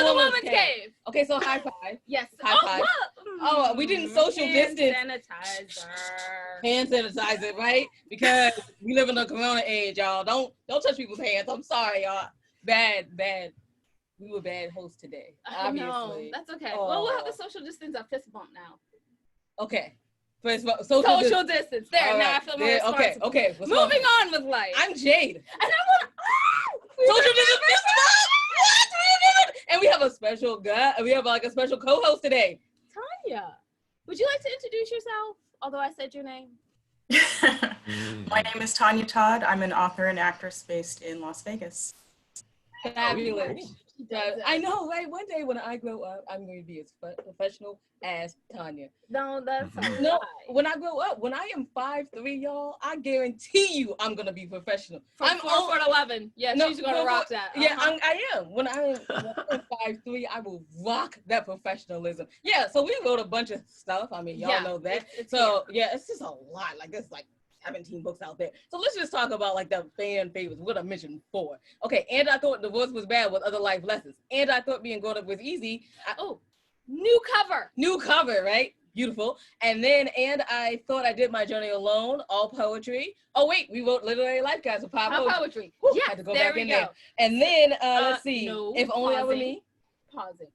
woman's cave. Okay, so high five. Yes. High five. What? Oh, we didn't social distance. Sanitizer. Hand sanitizer, right? Because we live in the corona age, y'all. Don't touch people's hands. I'm sorry, y'all. Bad. We were bad hosts today. Obviously. No, that's okay. Oh. Well, we'll have the social distance a fist bump now. Okay. Social distance. There, All now right. I feel more responsible. Okay. Moving on with life. I'm Jade. And I want to. Social distance fist bump. What? And we have a special guy. We have like a special co-host today. Tanya, would you like to introduce yourself? Although I said your name. My name is Tanya Todd. I'm an author and actress based in Las Vegas. Fabulous. I know, right? One day when I grow up, I'm going to be as professional as Tanya. No, that's no. When I grow up, when I am 5'3", y'all, I guarantee you I'm going to be professional. I'm 4'11". Yeah, no, she's going to rock that. Yeah, I am. When I'm 5'3", I will rock that professionalism. Yeah, so we wrote a bunch of stuff. I mean, y'all know that. It's just a lot. Like, there's like 17 books out there. So let's just talk about like the fan favorites. What I mentioned before. Okay, and I thought divorce was bad with other life lessons. And I thought being grown up was easy. New cover, right? Beautiful. And I thought I did my journey alone, all poetry. Oh wait, we wrote literary life guides with pop poetry. Yeah, had to go back in there. And then let's see. If only I were me. Pausing.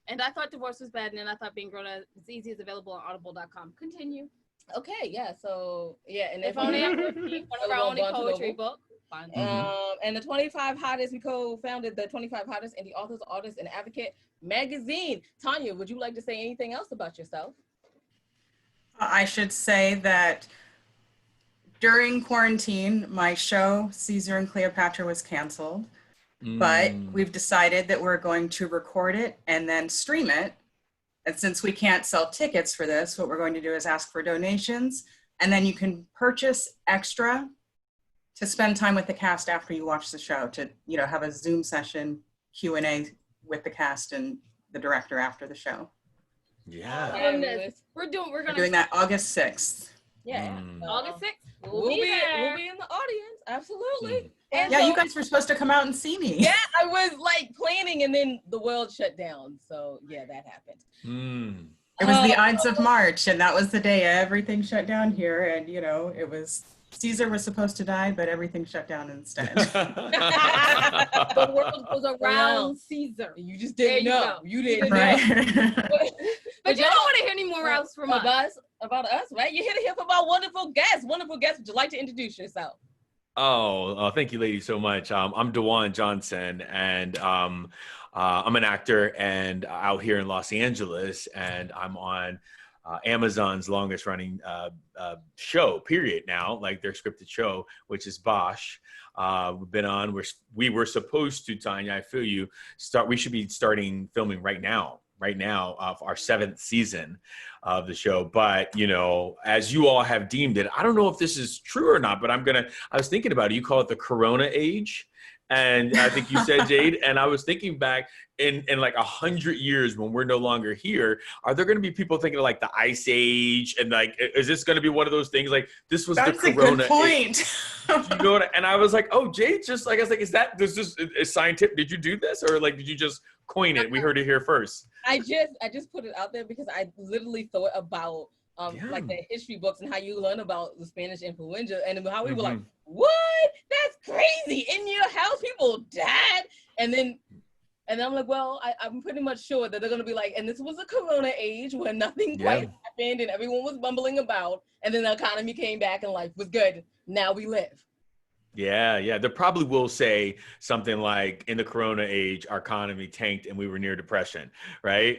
And I thought divorce was bad, and then I thought being grown up was easy is available on audible.com. Continue. Okay, yeah, so yeah, and if only I were me, one of our only poetry book. And the 25 hottest, we co-founded the 25 hottest indie authors, artists, and advocate magazine. Tanya, would you like to say anything else about yourself? I should say that during quarantine, my show, Caesar and Cleopatra, was canceled, but we've decided that we're going to record it and then stream it. And since we can't sell tickets for this, what we're going to do is ask for donations, and then you can purchase extra to spend time with the cast after you watch the show, to, you know, have a Zoom session, Q&A with the cast and the director after the show. Yeah. We're doing that August 6th. Yeah. August 6th. We'll be in the audience. Absolutely. And yeah, you guys were supposed to come out and see me. Yeah, I was like planning, and then the world shut down. So yeah, that happened. It was the Ides of March, and that was the day everything shut down here. And you know, it was Caesar was supposed to die, but everything shut down instead. The world goes around Caesar. You just didn't know. You didn't know. But you don't want to hear any more else from us. About us, right? You're here to hear from our wonderful guests. Wonderful guests. Would you like to introduce yourself? Thank you, ladies, so much. I'm Dajuan Johnson, and I'm an actor and out here in Los Angeles, and I'm on Amazon's longest running show, period, now, like their scripted show, which is Bosch. We've been on, we were supposed to, Tanya, I feel you, we should be starting filming right now of our 7th season of the show. But, you know, as you all have deemed it, I don't know if this is true or not, but I was thinking about it. You call it the Corona age. And I think you said, Jade, and I was thinking back in like 100 years when we're no longer here, are there going to be people thinking of like the Ice Age? And like, is this going to be one of those things like this was That's the Corona a good point. Age? You know what? And I was like, oh, Jade, just like, I was like, is scientific? Did you do this? Or like, did you just coin it? We heard it here first. I just put it out there because I literally thought about like the history books and how you learn about the Spanish influenza and how we were like, what? That's crazy. In your house, people died. And then I'm like, well, I'm pretty much sure that they're going to be like, and this was a Corona age where nothing quite happened and everyone was bumbling about. And then the economy came back and life was good. Now we live. Yeah. They probably will say something like, in the Corona age, our economy tanked and we were near depression, right?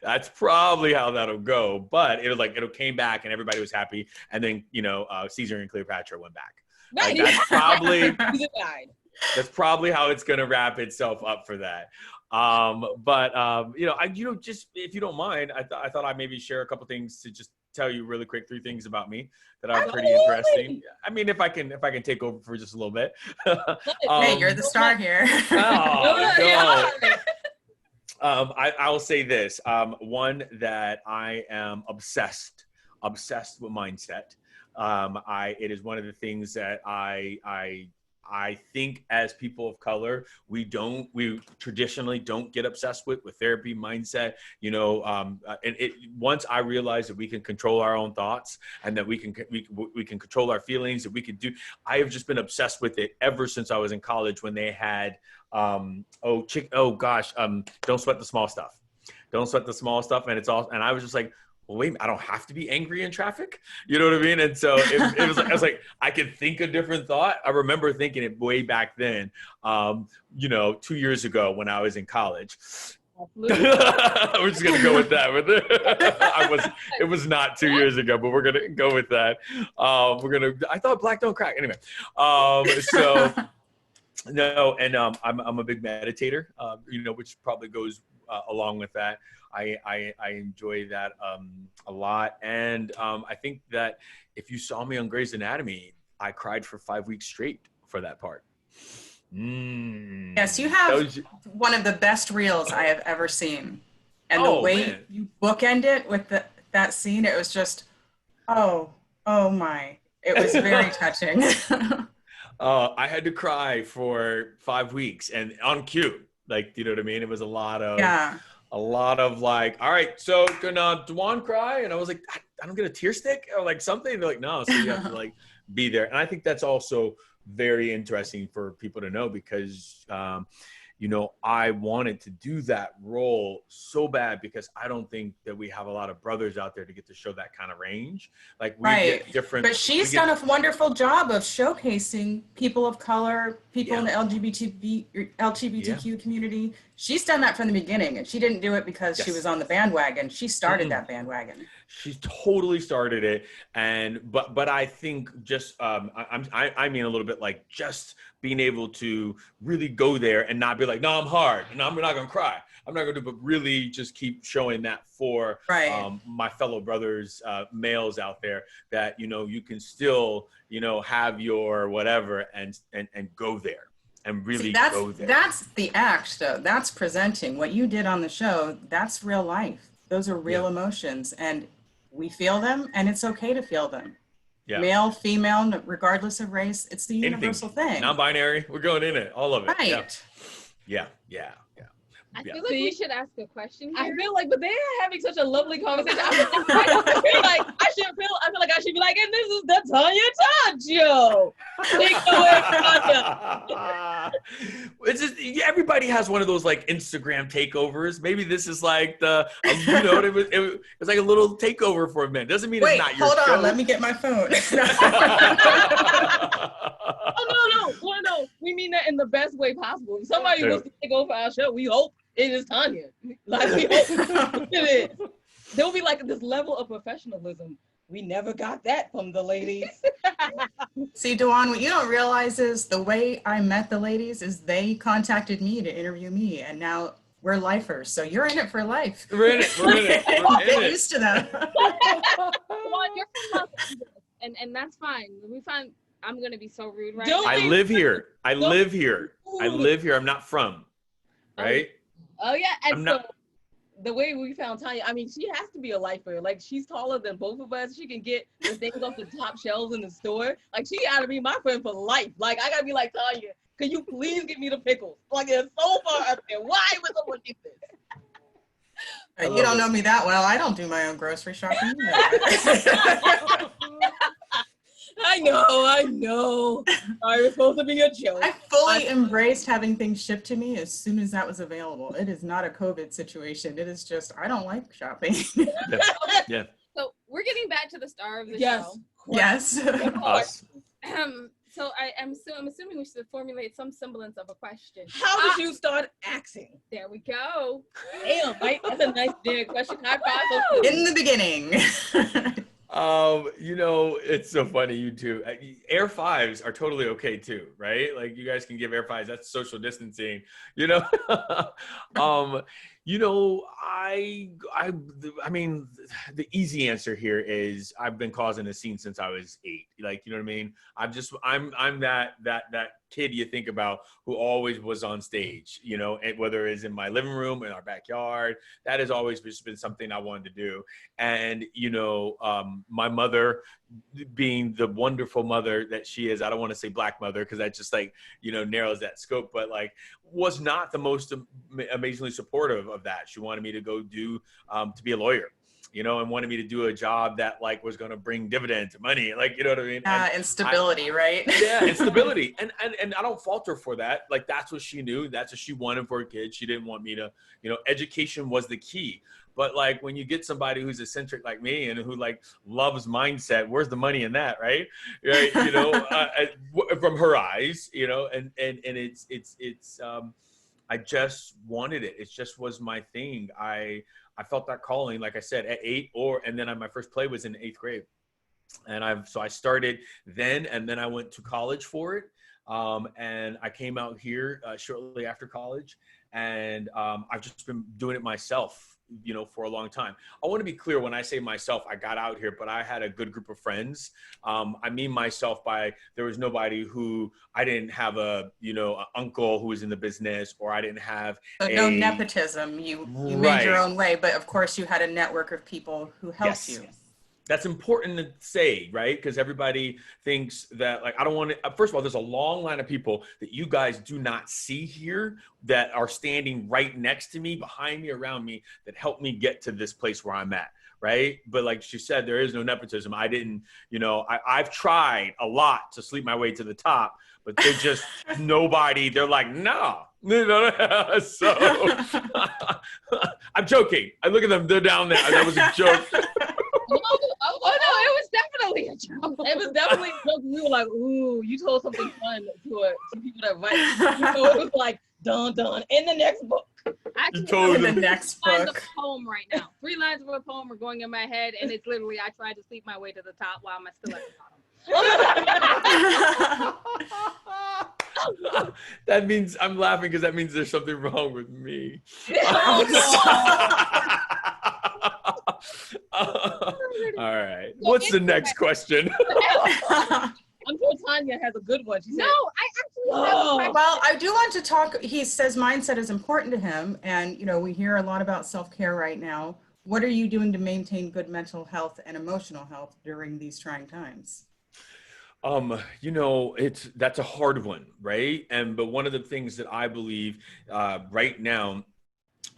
That's probably how that'll go. But it'll came back and everybody was happy. And then, you know, Caesar and Cleopatra went back. Right. Like, that's probably how it's going to wrap itself up for that. Just if you don't mind, I thought I'd maybe share a couple things to just tell you really quick 3 things about me that are pretty interesting. I mean, if I can take over for just a little bit. Hey, you're the star here. Oh, no. I will say this. One, that I am obsessed with mindset. It is one of the things that I I think as people of color, we traditionally don't get obsessed with therapy mindset. You know, once I realized that we can control our own thoughts and that we can control our feelings, that we could do. I have just been obsessed with it ever since I was in college when they had don't sweat the small stuff. Don't sweat the small stuff, and I was just like, well, wait, I don't have to be angry in traffic. You know what I mean? And so it was, I was like, I could think a different thought. I remember thinking it way back then, 2 years ago when I was in college. We're just going to go with that. It was not 2 years ago, but we're going to go with that. I thought black don't crack. Anyway. No, and I'm a big meditator, which probably goes along with that. I enjoy that a lot, and I think that if you saw me on Grey's Anatomy, I cried for 5 weeks straight for that part. Yes, you have one of the best reels I have ever seen, and the way you bookend it with that scene, it was just, oh my, it was very touching. I had to cry for 5 weeks and on cue, like, you know what I mean? It was a lot of like, all right, so can Dajuan cry? And I was like, I don't get a tear stick or like something. They're like, no, so you have to like be there. And I think that's also very interesting for people to know because, I wanted to do that role so bad because I don't think that we have a lot of brothers out there to get to show that kind of range. Like we get different. But she's done a wonderful job of showcasing people of color, people in the LGBTQ community. She's done that from the beginning, and she didn't do it because she was on the bandwagon. She started that bandwagon. She totally started it, but I think just I mean a little bit like just being able to really go there and not be like, no, I'm hard, and I'm not gonna cry. I'm not gonna do, but really just keep showing that for my fellow brothers, males out there, that you can still have your whatever and go there. And really go there. That's the act, though. That's presenting. What you did on the show, that's real life. Those are real emotions, and we feel them, and it's okay to feel them. Yeah. Male, female, regardless of race, it's the universal thing. Non-binary, we're going in it, all of it. Right. Yeah. I feel like we should ask a question here. I feel like, but they're having such a lovely conversation. I feel like I should be like, and this is the Tanya Todd show. It's just, everybody has one of those like Instagram takeovers. Maybe this is like it was like a little takeover for a minute. Doesn't mean it's not your show. Hold on, let me get my phone. Oh, no. We mean that in the best way possible. If somebody wants to take over our show, we hope it is Tanya. Like, we hope it is. There'll be like this level of professionalism. We never got that from the ladies. See, Dajuan, what you don't realize is the way I met the ladies is they contacted me to interview me, and now we're lifers. So you're in it for life. We're in it. Get used to that. And that's fine. We find I'm gonna be so rude right now. I live here. I'm not from. Right? Oh yeah. And the way we found Tanya, I mean, she has to be a lifer. Like, she's taller than both of us. She can get the things off the top shelves in the store. Like, she gotta be my friend for life. Like, I gotta be like, Tanya, can you please get me the pickles? Like, it's so far up there. Why would someone get this? You don't know me that well. I don't do my own grocery shopping. I know. I was supposed to be a joke. I fully embraced having things shipped to me as soon as that was available. It is not a COVID situation. It is just, I don't like shopping. Yeah. So we're getting back to the star of the show. Yes. So I'm assuming we should formulate some semblance of a question. How did you start acting? There we go. Damn, right? That's a nice big question. In the beginning. It's so funny, you two. Air fives are totally okay too, right? Like, you guys can give air fives. That's social distancing, I mean, the easy answer here is I've been causing a scene since I was 8. Like, you know what I mean? I'm that kid you think about who always was on stage, and whether it's in my living room, in our backyard, that has always just been something I wanted to do. And, my mother, being the wonderful mother that she is. I don't want to say black mother because that just like, narrows that scope, but like was not the most amazingly supportive of that. She wanted me to go do, to be a lawyer, and wanted me to do a job that like was going to bring dividends and money. Like, you know what I mean? And stability, right? Yeah, and stability. And I don't fault her for that. Like, that's what she knew. That's what she wanted for her kids. She didn't want me to, education was the key. But like when you get somebody who's eccentric like me and who like loves mindset, where's the money in that, right? Right, from her eyes, and it's I just wanted it. It just was my thing. I felt that calling, like I said, at 8 and then my first play was in 8th grade. And I started then, and then I went to college for it. And I came out here shortly after college, and I've just been doing it myself, for a long time. I want to be clear when I say myself, I got out here, but I had a good group of friends. I mean myself by there was nobody who I didn't have an uncle who was in the business, or I didn't have no nepotism. You made your own way, but of course you had a network of people who helped you. That's important to say, right? Because everybody thinks that, like, I don't want to, first of all, there's a long line of people that you guys do not see here that are standing right next to me, behind me, around me, that helped me get to this place where I'm at, right? But like she said, there is no nepotism. I didn't, I've tried a lot to sleep my way to the top, but they're just nobody, they're like, no. So I'm joking. I look at them, they're down there. That was a joke. Oh, no, it was definitely a joke. It was definitely a joke. We were like, ooh, you told something fun to people that write. It was like, dun, dun, in the next book. Actually, in the next book. Lines of a poem right now. 3 lines of a poem are going in my head, and it's literally, I tried to sleep my way to the top while I'm still at the bottom. That means I'm laughing because that means there's something wrong with me. All right. What's the next question? I'm sure Tanya has a good one. She said, no, I actually have a question. Well, I do want to talk. He says mindset is important to him. And, we hear a lot about self-care right now. What are you doing to maintain good mental health and emotional health during these trying times? That's a hard one, right? But one of the things that I believe right now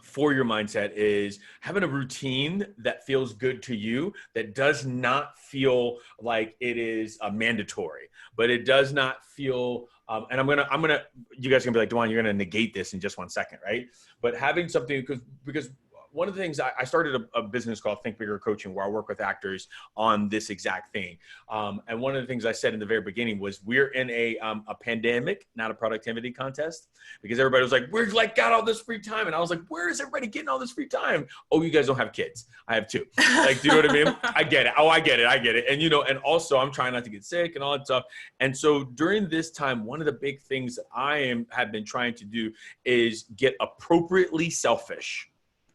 for your mindset is having a routine that feels good to you, that does not feel like it is mandatory, but it does not feel, and I'm gonna, you guys are gonna be like, Dajuan, you're gonna negate this in just 1 second, right? But having something, because one of the things I started a business called Think Bigger Coaching, where I work with actors on this exact thing. And one of the things I said in the very beginning was we're in a pandemic, not a productivity contest, because everybody was like, we're like got all this free time. And I was like, where is everybody getting all this free time? Oh, you guys don't have kids. I have 2. Like, do you know what I mean? I get it. Oh, I get it. And, and also I'm trying not to get sick and all that stuff. And so during this time, one of the big things that have been trying to do is get appropriately selfish.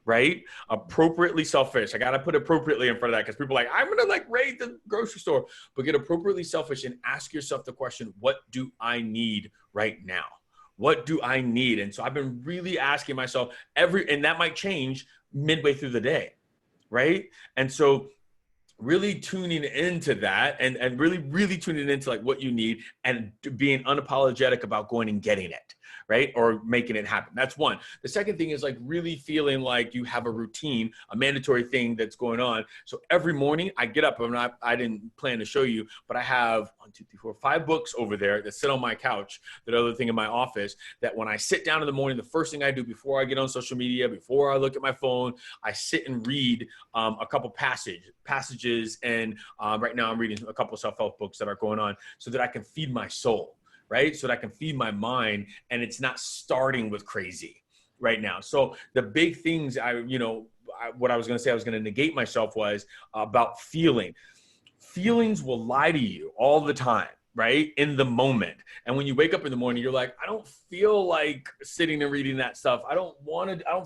Right? Appropriately selfish. I got to put appropriately in front of that because people are like, I'm going to like raid the grocery store, but get appropriately selfish and ask yourself the question, what do I need right now? What do I need? And so I've been really asking myself and that might change midway through the day. Right? And so really tuning into that and really, really tuning into like what you need and being unapologetic about going and getting it. Right? Or making it happen. That's one. The second thing is like really feeling like you have a routine, a mandatory thing that's going on. So every morning I get up, I didn't plan to show you, but I have 1, 2, 3, 4, 5 books over there that sit on my couch, that other thing in my office, that when I sit down in the morning, the first thing I do before I get on social media, before I look at my phone, I sit and read a couple passages. And right now I'm reading a couple self-help books that are going on so that I can feed my soul. Right? So that I can feed my mind and it's not starting with crazy right now. So the big things what I was going to say, I was going to negate myself was about feeling. Feelings will lie to you all the time, right? In the moment. And when you wake up in the morning, you're like, I don't feel like sitting and reading that stuff. I don't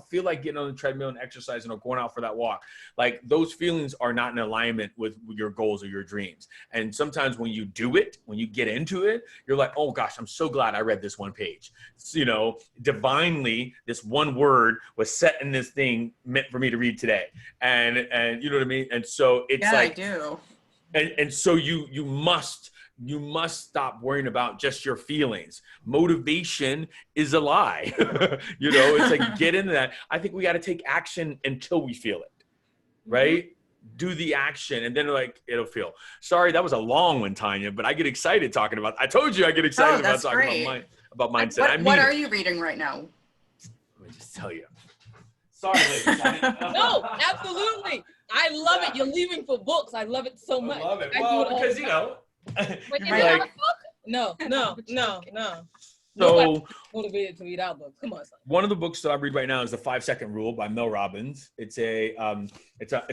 feel like getting on the treadmill and exercising or going out for that walk. Like those feelings are not in alignment with your goals or your dreams. And sometimes when you do it, when you get into it, you're like, oh gosh, I'm so glad I read this one page. So, divinely, this one word was set in this thing meant for me to read today. And you know what I mean? And so it's I do. And so you must stop worrying about just your feelings. Motivation is a lie. It's like, get into that. I think we got to take action until we feel it, right? Do the action, and then like it'll feel. Sorry, that was a long one, Tanya, but I get excited talking about. I told you I get excited about talking about mindset. What are you reading right now? Let me just tell you. Sorry, ladies. No, absolutely. I love it. You're leaving for books. I love it so much. I love it. I Well, do it all because the time. Wait, is you're it like, not a book? No. so Nobody's motivated to read our books. Come on, son. one of the books that I read right now is The 5-Second Rule by Mel Robbins. It's a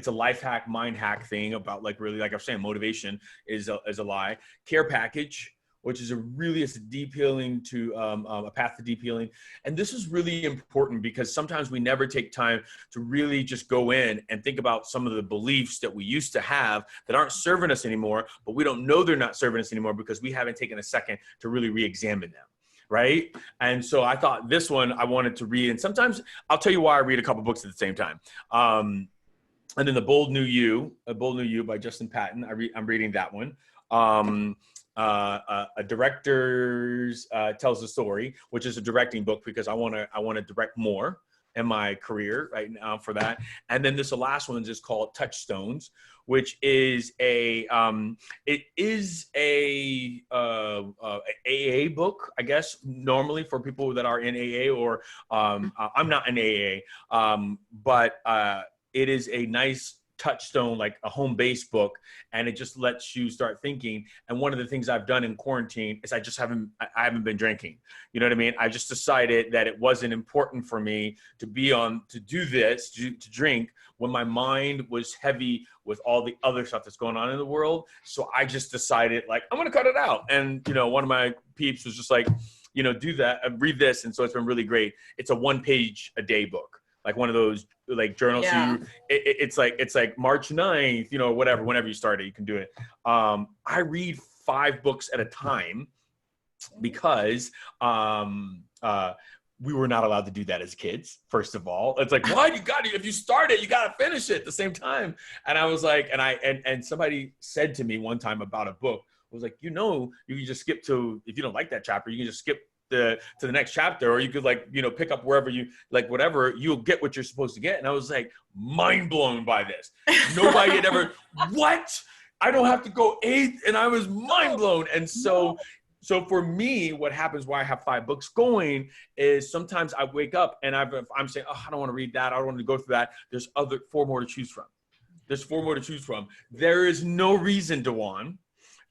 life hack, mind hack thing about, like, really, like I was saying, motivation is a lie. Care Package, which is it's a deep healing to a path to deep healing. And this is really important because sometimes we never take time to really just go in and think about some of the beliefs that we used to have that aren't serving us anymore, but we don't know they're not serving us anymore because we haven't taken a second to really re-examine them. Right. And so I thought this one I wanted to read. And sometimes I'll tell you why I read a couple books at the same time. And then The Bold New You by Justin Patton. I'm reading that one. A Director's Tells the Story, which is a directing book because I want to direct more in my career right now for that. And then this last one is called Touchstones, which is AA book, I guess, normally for people that are in AA, or I'm not in AA, but it is a nice touchstone, like a home-based book, and it just lets you start thinking. And one of the things I've done in quarantine is I haven't been drinking. You know what I mean? I just decided that it wasn't important for me to drink when my mind was heavy with all the other stuff that's going on in the world. So I just decided, like, I'm going to cut it out. And, one of my peeps was just like, do that, read this. And so it's been really great. It's a 1-page a day book, like one of those like journals. Yeah. So it's like March 9th, whatever, whenever you start it, you can do it. I read 5 books at a time because we were not allowed to do that as kids. First of all, it's like, why if you start it, you got to finish it at the same time. And I was like, and somebody said to me one time about a book, I was like, you can just skip to, if you don't like that chapter, you can just skip to the next chapter, or you could pick up wherever you like, whatever, you'll get what you're supposed to get. And I was like mind blown by this. Nobody had ever, what? I don't have to go 8th. And I was mind blown. And so for me, what happens why I have 5 books going is sometimes I wake up and I'm saying, oh, I don't want to read that. I don't want to go through that. There's 4 more to choose from. There is no reason, Dajuan,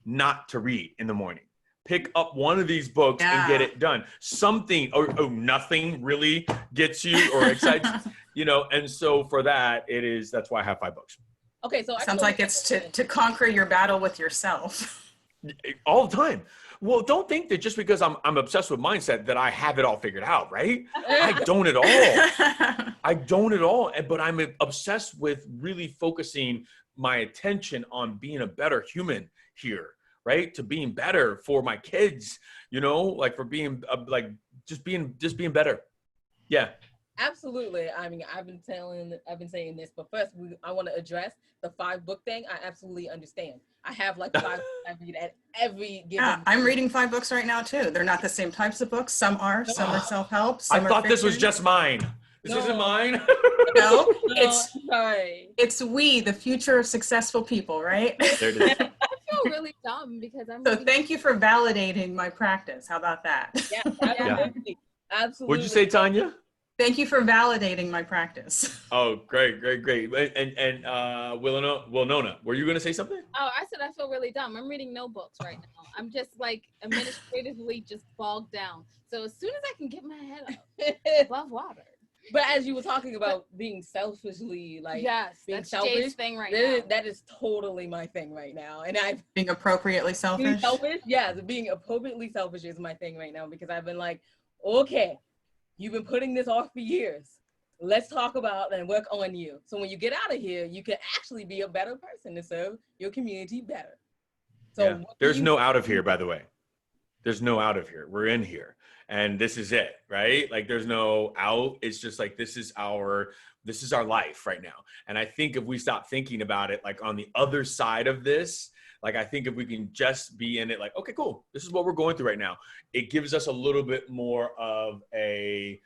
not to read in the morning. Pick up one of these books and get it done. Something or nothing really gets you or excites, and so for that, that's why I have 5 books. Okay, so sounds like it's to conquer your battle with yourself. All the time. Well, don't think that just because I'm obsessed with mindset that I have it all figured out, right? I don't at all. But I'm obsessed with really focusing my attention on being a better human here. Right? To being better for my kids, like for being just being better. Yeah. Absolutely. I mean, I've been saying this, but first I want to address the 5-book thing. I absolutely understand. I have like 5 I read at every given. Yeah, I'm reading 5 books right now too. They're not the same types of books. Some are self-help. Some I thought are this was just mine. This isn't mine. No, sorry. It's we, the future of successful people, right? There it is. I feel really dumb because So thank you for validating my practice. How about that? Yeah, absolutely. Absolutely. What'd you say, Tanya? Thank you for validating my practice. Oh, great. And Winona, were you going to say something? Oh, I said I feel really dumb. I'm reading no books right now. I'm just like administratively just bogged down. So as soon as I can get my head up above water. But as you were talking about being selfishly, like, yes, being that's selfish, Jay's thing right now. That is totally my thing right now. And being appropriately selfish. Being appropriately selfish is my thing right now, because I've been like, okay, you've been putting this off for years. Let's talk about and work on you. So when you get out of here, you can actually be a better person to serve your community better. So there's no out of here, by the way. there's no out of here. We're in here. And this is it, right? Like there's no out. It's just like, this is our life right now. And I think if we stop thinking about it, like on the other side of this, like, I think if we can just be in it, like, okay, cool. This is what we're going through right now. It gives us a little bit more of a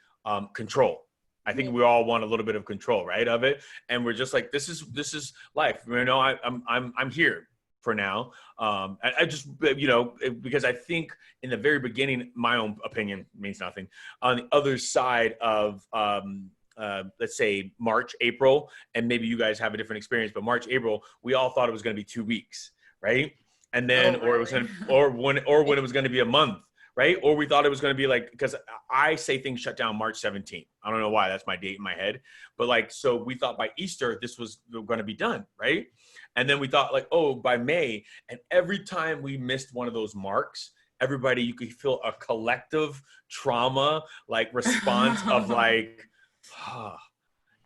control. I think we all want a little bit of control, right, of it. And we're just like, this is life. You know, I'm here for now. I just, you know, because I think in the very beginning, my own opinion means nothing. On the other side of, let's say March, April, and maybe you guys have a different experience, but March, April, we all thought it was going to be 2 weeks, right? And then, or it was going to, or when it was going to be a month, right? Or we thought it was going to be like, because I say things shut down March 17th. I don't know why, that's my date in my head. But like, so we thought by Easter, this was going to be done, right? And then we thought like, oh, by May. And every time we missed one of those marks, everybody, you could feel a collective trauma, like response of like,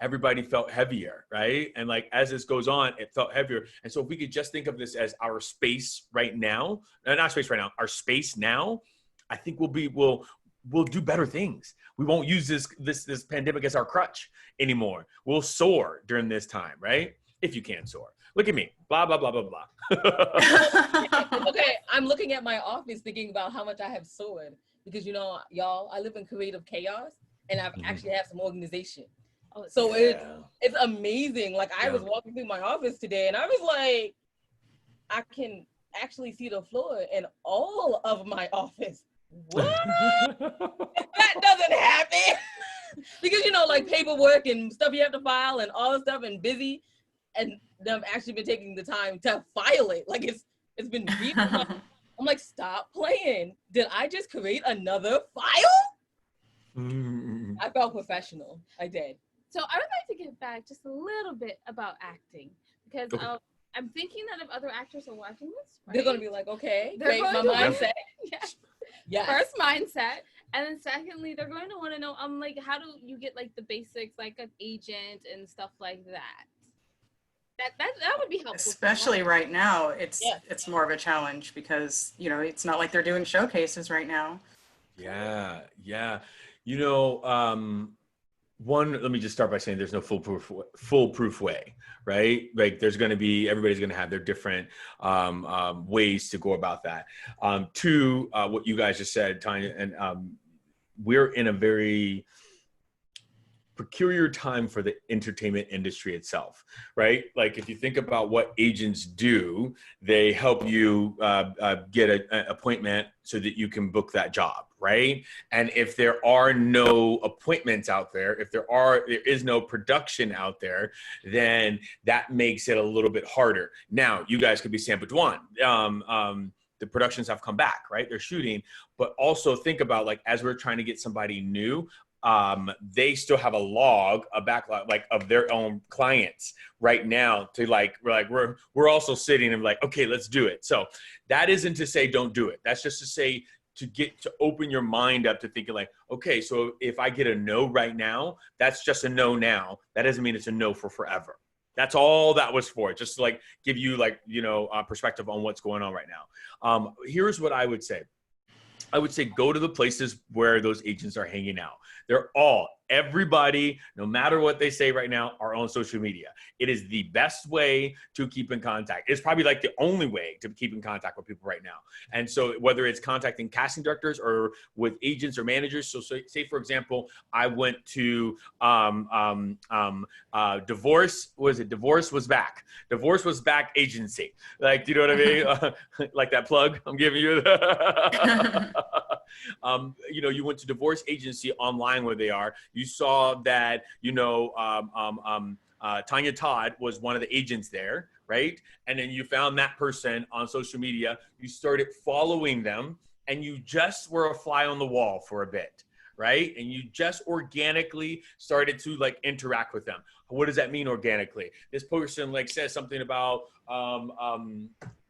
everybody felt heavier, right? And like, as this goes on, it felt heavier. And so if we could just think of this as our space right now, not space right now, our space now, I think we'll do better things. We won't use this pandemic as our crutch anymore. We'll soar during this time, right? If you can soar. Look at me, blah, blah, blah, blah, blah. Okay, I'm looking at my office thinking about how much I have soared because, you know, y'all, I live in creative chaos and I've actually have some organization. So it's amazing. Like I was walking through my office today and I was like, I can actually see the floor in all of my office. What? That doesn't happen. Because, you know, like paperwork and stuff you have to file and all this stuff and busy. And I've actually been taking the time to file it. Like it's been deep. I'm like, stop playing. Did I just create another file? I felt professional. I did. So I would like to get back just a little bit about acting because I'm thinking that if other actors are watching this, right, they're going to be like, okay, they're my mindset. Yes. First mindset. And then secondly, they're going to want to know, like, how do you get like the basics, like an agent and stuff like that? That would be helpful. Especially right now, it's more of a challenge because, you know, it's not like they're doing showcases right now. Yeah. You know, let me just start by saying there's no foolproof way, right? Like everybody's going to have their different ways to go about that. Two, what you guys just said, Tanya, and we're in a very peculiar time for the entertainment industry itself, right? Like if you think about what agents do, they help you get an appointment so that you can book that job, right? And if there are no appointments out there, if there is no production out there, then that makes it a little bit harder. Now, you guys could be Sam Dajuan. The productions have come back, right? They're shooting, but also think about like, as we're trying to get somebody new, they still have a backlog like of their own clients right now to like, we're also sitting and like, okay, let's do it. So that isn't to say don't do it. That's just to say to open your mind up to thinking like, okay, so if I get a no right now, that's just a no now. That doesn't mean it's a no for forever. That's all that was for, just to like give you like, you know, perspective on what's going on right now. Here's what I would say. I would say go to the places where those agents are hanging out. Everybody, no matter what they say right now, are on social media. It is the best way to keep in contact. It's probably like the only way to keep in contact with people right now. And so whether it's contacting casting directors or with agents or managers. So say for example, I went to Divorce Was Back agency. Like, do you know what I mean? Like that plug I'm giving you. You know, you went to Divorce agency online where they are. You saw that, you know, Tanya Todd was one of the agents there, right? And then you found that person on social media. You started following them and you just were a fly on the wall for a bit, right? And you just organically started to like interact with them. What does that mean organically? This person like says something about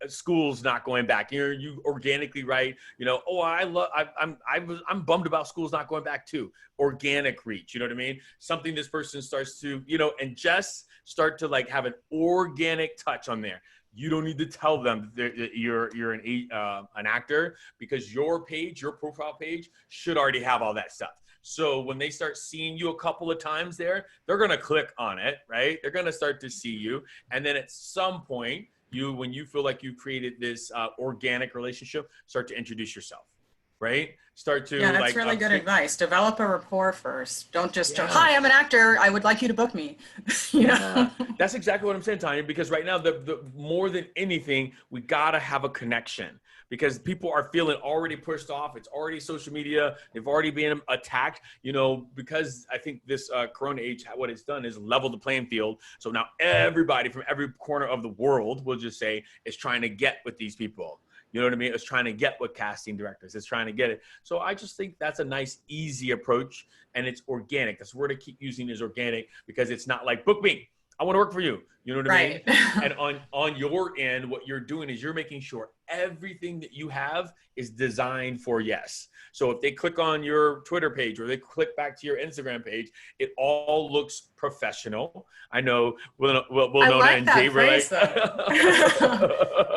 school's not going back. You organically write, you know, oh, I'm bummed about school's not going back too. Organic reach, you know what I mean? Something this person starts to, you know, and just start to like have an organic touch on there. You don't need to tell them that you're an actor, because your page, your profile page, should already have all that stuff. So when they start seeing you a couple of times there, they're gonna click on it, right? They're gonna start to see you, and then at some point, when you feel like you've created this organic relationship, start to introduce yourself, right? Start to that's really good advice. Develop a rapport first. Don't just hi, I'm an actor, I would like you to book me. That's exactly what I'm saying, Tanya, because right now, the more than anything, we gotta have a connection, because people are feeling already pushed off. It's already social media. They've already been attacked, because I think this Corona age, what it's done is level the playing field. So now everybody from every corner of the world, we'll just say, is trying to get with these people. You know what I mean? It's trying to get with casting directors. It's trying to get it. So I just think that's a nice, easy approach, and it's organic. That's the word I keep using, is organic, because it's not like, book me, I want to work for you. You know what I mean? And on your end, what you're doing is you're making sure everything that you have is designed for yes. So if they click on your Twitter page or they click back to your Instagram page, it all looks professional. I know Winona and Jay were like,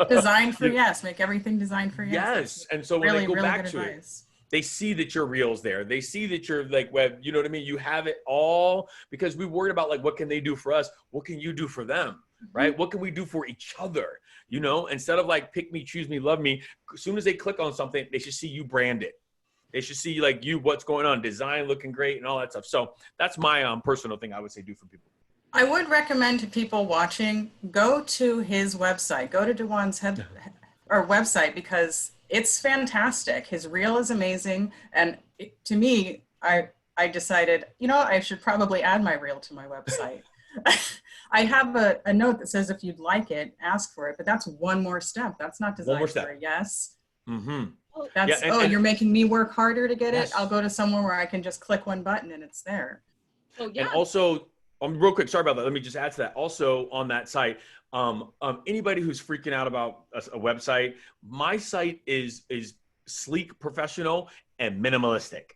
designed for yes. Make everything designed for yes. Yes. And so when they go back to it, they see that your reel's there. They see that you're like web, you know what I mean? You have it all, because we worried about like, what can they do for us? What can you do for them? Right? What can we do for each other? Instead of like, pick me, choose me, love me. As soon as they click on something, they should see you brand it. They should see like what's going on, design looking great and all that stuff. So that's my personal thing I would say do for people. I would recommend to people watching, go to his website, go to Dajuan's website, because it's fantastic. His reel is amazing. And to me, I decided, I should probably add my reel to my website. I have a note that says, if you'd like it, ask for it. But that's one more step. That's not designed for a yes. Mm-hmm. That's, you're making me work harder to get it. I'll go to somewhere where I can just click one button and it's there. Oh, yeah. And also, real quick, sorry about that. Let me just add to that. Also on that site, anybody who's freaking out about a website, my site is sleek, professional, and minimalistic.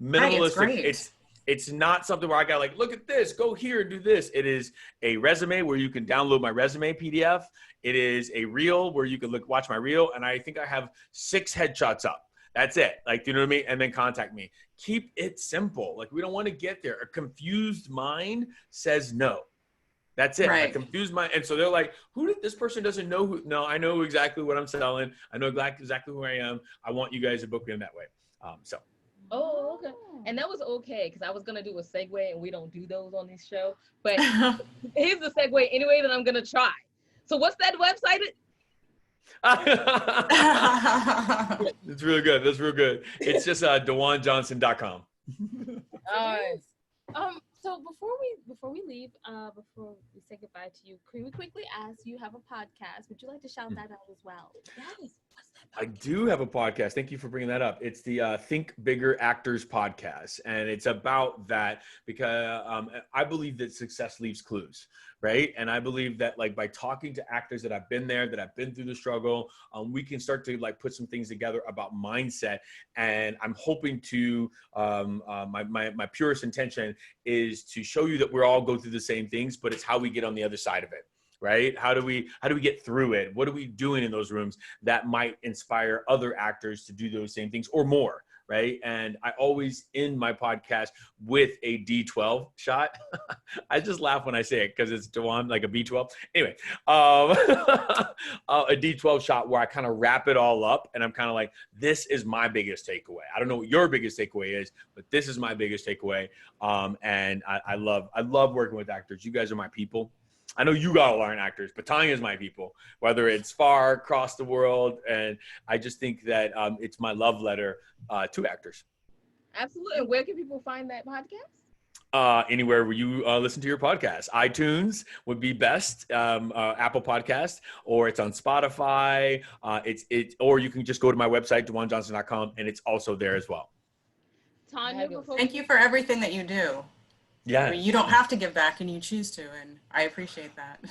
Minimalistic. It's not something where I got like, look at this, go here and do this. It is a resume where you can download my resume PDF. It is a reel where you can watch my reel. And I think I have 6 headshots up. That's it. Like, you know what I mean? And then contact me. Keep it simple. Like, we don't want to get there. A confused mind says no. That's it. Right. A confused mind. And so they're like, this person doesn't know who. No, I know exactly what I'm selling. I know exactly who I am. I want you guys to book me in that way. Oh, okay. And that was okay, because I was going to do a segue, and we don't do those on this show. But here's the segue anyway that I'm going to try. So what's that website? It's really good. That's real good. It's just DajuanJohnson.com. Nice. So before we leave, before we say goodbye to you, can we quickly ask, you have a podcast? Would you like to shout that out as well? Yes. I do have a podcast. Thank you for bringing that up. It's the Think Bigger Actors podcast. And it's about that because I believe that success leaves clues, right? And I believe that like by talking to actors that have been there, that have been through the struggle, we can start to like put some things together about mindset. And I'm hoping to, my purest intention is to show you that we're all go through the same things, but it's how we get on the other side of it. Right? How do we get through it? What are we doing in those rooms that might inspire other actors to do those same things or more? Right? And I always end my podcast with a D12 shot. I just laugh when I say it because it's Dajuan, like a B12. Anyway, a D12 shot where I kind of wrap it all up and I'm kind of like, this is my biggest takeaway. I don't know what your biggest takeaway is, but this is my biggest takeaway. And I love working with actors. You guys are my people. I know you got to learn actors, but Tanya's my people, whether it's far across the world. And I just think that it's my love letter to actors. Absolutely. And where can people find that podcast? Anywhere where you listen to your podcast. iTunes would be best, Apple Podcast, or it's on Spotify. Or you can just go to my website, DajuanJohnson.com, and it's also there as well. Tanya, thank you for everything that you do. Yeah, I mean, you don't have to give back and you choose to, and I appreciate that.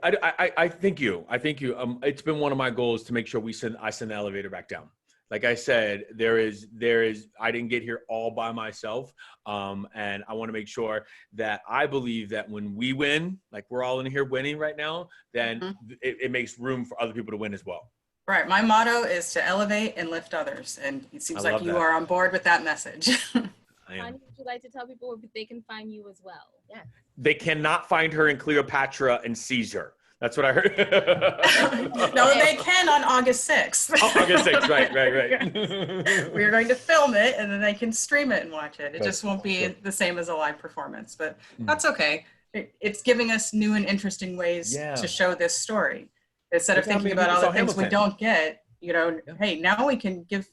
I thank you. I thank you. It's been one of my goals to make sure I send the elevator back down. like I said, there is, I didn't get here all by myself. And I want to make sure that I believe that when we win, like we're all in here winning right now, then it makes room for other people to win as well. Right. My motto is to elevate and lift others. And it seems like you are on board with that message. I am. Would you like to tell people where they can find you as well? Yeah. They cannot find her in Cleopatra and Caesar. That's what I heard. No, they can on August 6th. Oh, August 6th, right. We're going to film it and then they can stream it and watch it. It just won't be the same as a live performance, but that's okay. It's giving us new and interesting ways to show this story. Instead of thinking about all the things we don't get, you know, hey, now we can give,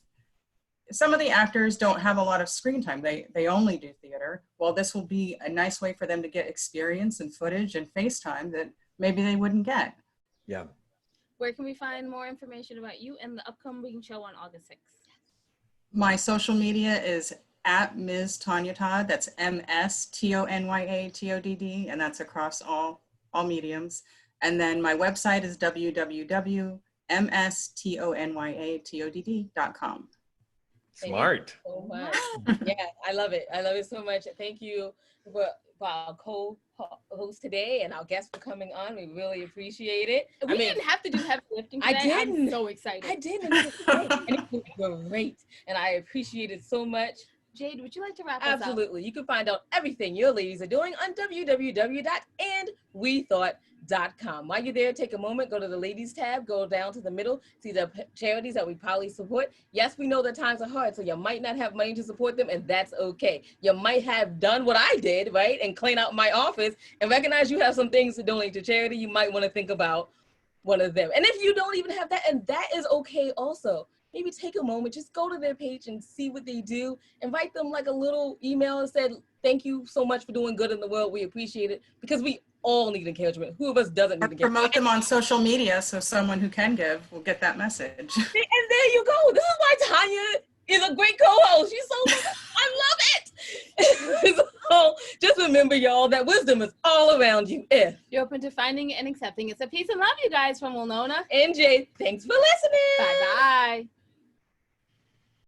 some of the actors don't have a lot of screen time. They only do theater. Well, this will be a nice way for them to get experience and footage and FaceTime that maybe they wouldn't get. Yeah. Where can we find more information about you and the upcoming show on August 6th? My social media is at Ms. Tanya Todd. That's MSTONYATODD, and that's across all mediums. And then my website is www.mstonyatodd.com. Smart. So much. Yeah, I love it. I love it so much. Thank you for our co-host today and our guests for coming on. We really appreciate it. We didn't have to do heavy lifting today. I didn't. I'm so excited. I didn't. And it was great. And I appreciate it so much. Jade, would you like to wrap us up? Absolutely. You can find out everything your ladies are doing on www.andwethought.com. While you're there, take a moment, go to the ladies tab, go down to the middle, see the charities that we probably support. Yes, we know that times are hard, so you might not have money to support them, and that's okay. You might have done what I did, right, and clean out my office and recognize you have some things to donate to charity. You might want to think about one of them. And if you don't even have that, and that is okay also. Maybe take a moment, just go to their page and see what they do, and write them like a little email and said, thank you so much for doing good in the world. We appreciate it, because we all need encouragement. Who of us doesn't need encouragement? Promote them on social media so someone who can give will get that message. And there you go. This is why Tanya is a great co-host. She's so, I love it. So just remember, y'all, that wisdom is all around you if you're open to finding it and accepting it. So peace and love, you guys, from Winona and Jay. Thanks for listening. Bye-bye.